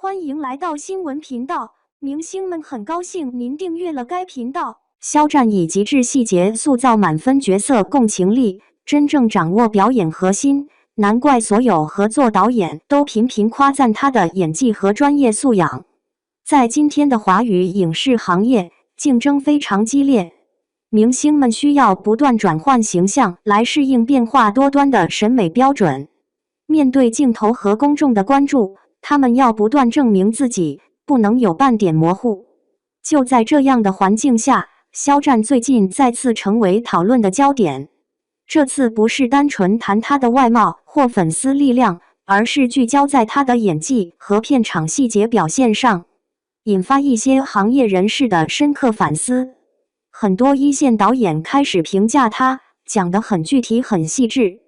欢迎来到新闻频道，明星们很高兴您订阅了该频道。肖战以极致细节塑造满分角色共情力，真正掌握表演核心，难怪所有合作导演都频频夸赞他的演技和专业素养。在今天的华语影视行业，竞争非常激烈，明星们需要不断转换形象来适应变化多端的审美标准。面对镜头和公众的关注，他们要不断证明自己，不能有半点模糊。就在这样的环境下，肖战最近再次成为讨论的焦点。这次不是单纯谈他的外貌或粉丝力量，而是聚焦在他的演技和片场细节表现上，引发一些行业人士的深刻反思。很多一线导演开始评价他，讲得很具体很细致。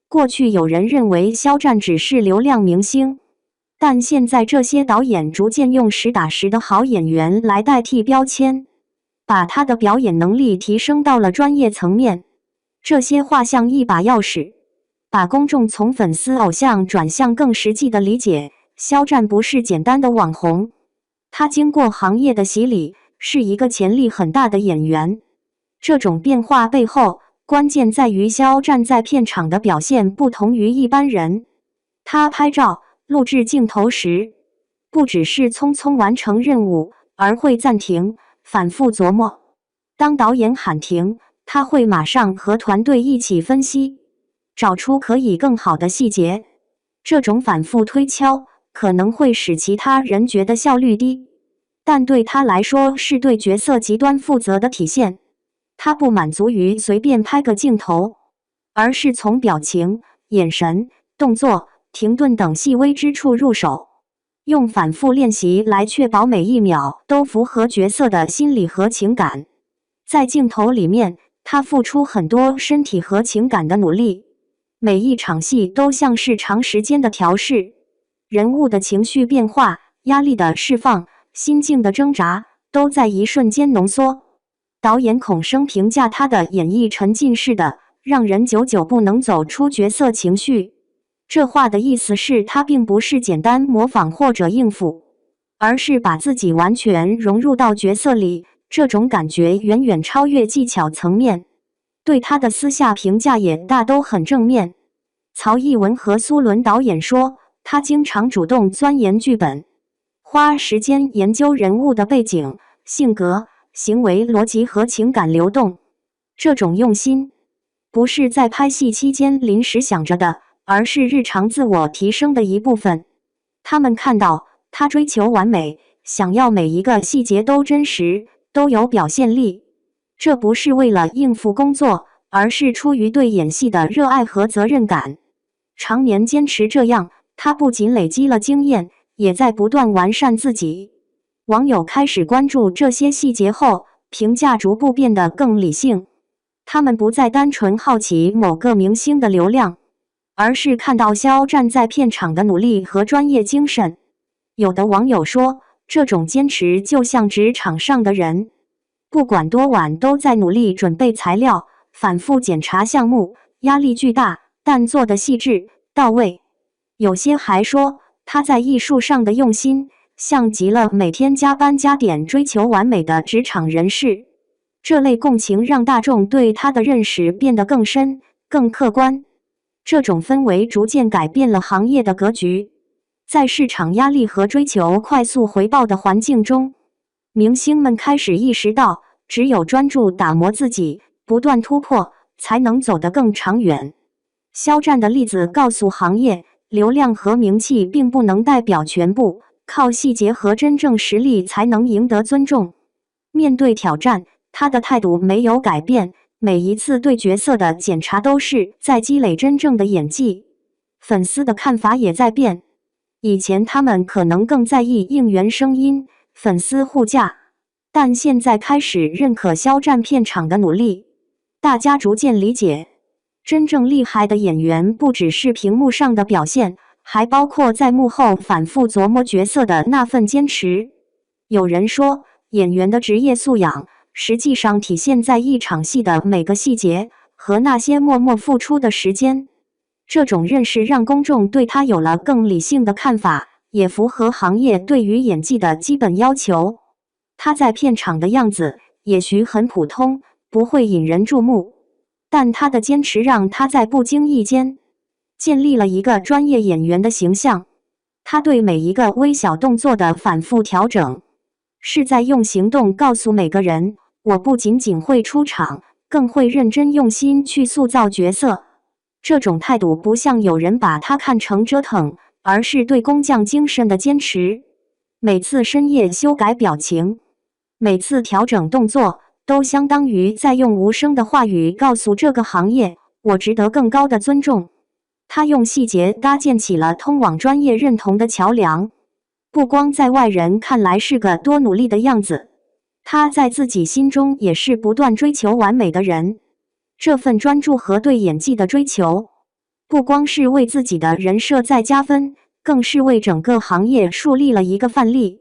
过去有人认为肖战只是流量明星，但现在这些导演逐渐用实打实的好演员来代替标签，把他的表演能力提升到了专业层面。这些话像一把钥匙，把公众从粉丝偶像转向更实际的理解。肖战不是简单的网红，他经过行业的洗礼，是一个潜力很大的演员。这种变化背后，关键在于肖战在片场的表现不同于一般人。他拍照、录制镜头时，不只是匆匆完成任务，而会暂停，反复琢磨。当导演喊停，他会马上和团队一起分析，找出可以更好的细节。这种反复推敲可能会使其他人觉得效率低，但对他来说是对角色极端负责的体现。他不满足于随便拍个镜头，而是从表情、眼神、动作、停顿等细微之处入手，用反复练习来确保每一秒都符合角色的心理和情感。在镜头里面，他付出很多身体和情感的努力，每一场戏都像是长时间的调试，人物的情绪变化、压力的释放、心境的挣扎，都在一瞬间浓缩。导演孔生评价他的演绎沉浸式的，让人久久不能走出角色情绪。这话的意思是他并不是简单模仿或者应付，而是把自己完全融入到角色里，这种感觉远远超越技巧层面。对他的私下评价也大都很正面。曹艺文和苏伦导演说，他经常主动钻研剧本，花时间研究人物的背景、性格、行为逻辑和情感流动。这种用心，不是在拍戏期间临时想着的，而是日常自我提升的一部分。他们看到他追求完美，想要每一个细节都真实，都有表现力。这不是为了应付工作，而是出于对演戏的热爱和责任感。常年坚持这样，他不仅累积了经验，也在不断完善自己。网友开始关注这些细节后，评价逐步变得更理性。他们不再单纯好奇某个明星的流量，而是看到肖战在片场的努力和专业精神。有的网友说，这种坚持就像职场上的人，不管多晚都在努力准备材料，反复检查项目，压力巨大，但做得细致到位。有些还说，他在艺术上的用心，像极了每天加班加点追求完美的职场人士。这类共情让大众对他的认识变得更深、更客观。这种氛围逐渐改变了行业的格局。在市场压力和追求快速回报的环境中，明星们开始意识到，只有专注打磨自己，不断突破，才能走得更长远。肖战的例子告诉行业，流量和名气并不能代表全部，靠细节和真正实力才能赢得尊重。面对挑战，他的态度没有改变，每一次对角色的检查都是在积累真正的演技。粉丝的看法也在变，以前他们可能更在意应援声音、粉丝护驾，但现在开始认可肖战片场的努力。大家逐渐理解，真正厉害的演员不只是屏幕上的表现，还包括在幕后反复琢磨角色的那份坚持。有人说，演员的职业素养实际上体现在一场戏的每个细节和那些默默付出的时间。这种认识让公众对他有了更理性的看法，也符合行业对于演技的基本要求。他在片场的样子也许很普通，不会引人注目，但他的坚持让他在不经意间建立了一个专业演员的形象。他对每一个微小动作的反复调整，是在用行动告诉每个人，我不仅仅会出场，更会认真用心去塑造角色。这种态度不像有人把它看成折腾，而是对工匠精神的坚持。每次深夜修改表情，每次调整动作，都相当于在用无声的话语告诉这个行业，我值得更高的尊重。他用细节搭建起了通往专业认同的桥梁，不光在外人看来是个多努力的样子，他在自己心中也是不断追求完美的人。这份专注和对演技的追求，不光是为自己的人设在加分，更是为整个行业树立了一个范例。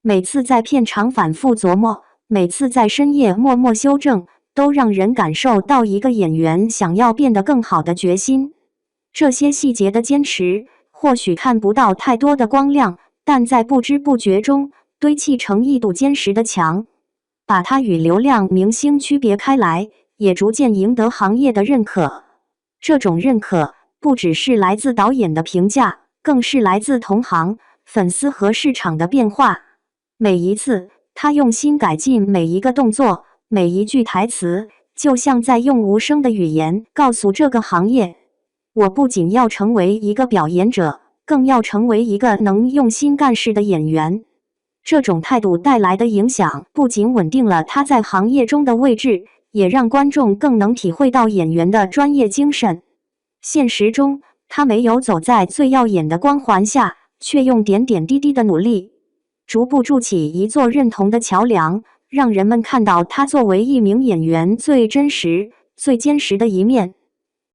每次在片场反复琢磨，每次在深夜默默修正，都让人感受到一个演员想要变得更好的决心。这些细节的坚持，或许看不到太多的光亮，但在不知不觉中堆砌成一堵坚实的墙，把它与流量明星区别开来，也逐渐赢得行业的认可。这种认可不只是来自导演的评价，更是来自同行、粉丝和市场的变化。每一次，他用心改进每一个动作，每一句台词，就像在用无声的语言告诉这个行业，我不仅要成为一个表演者，更要成为一个能用心干事的演员。这种态度带来的影响，不仅稳定了他在行业中的位置，也让观众更能体会到演员的专业精神。现实中，他没有走在最耀眼的光环下，却用点点滴滴的努力，逐步筑起一座认同的桥梁，让人们看到他作为一名演员最真实、最坚实的一面。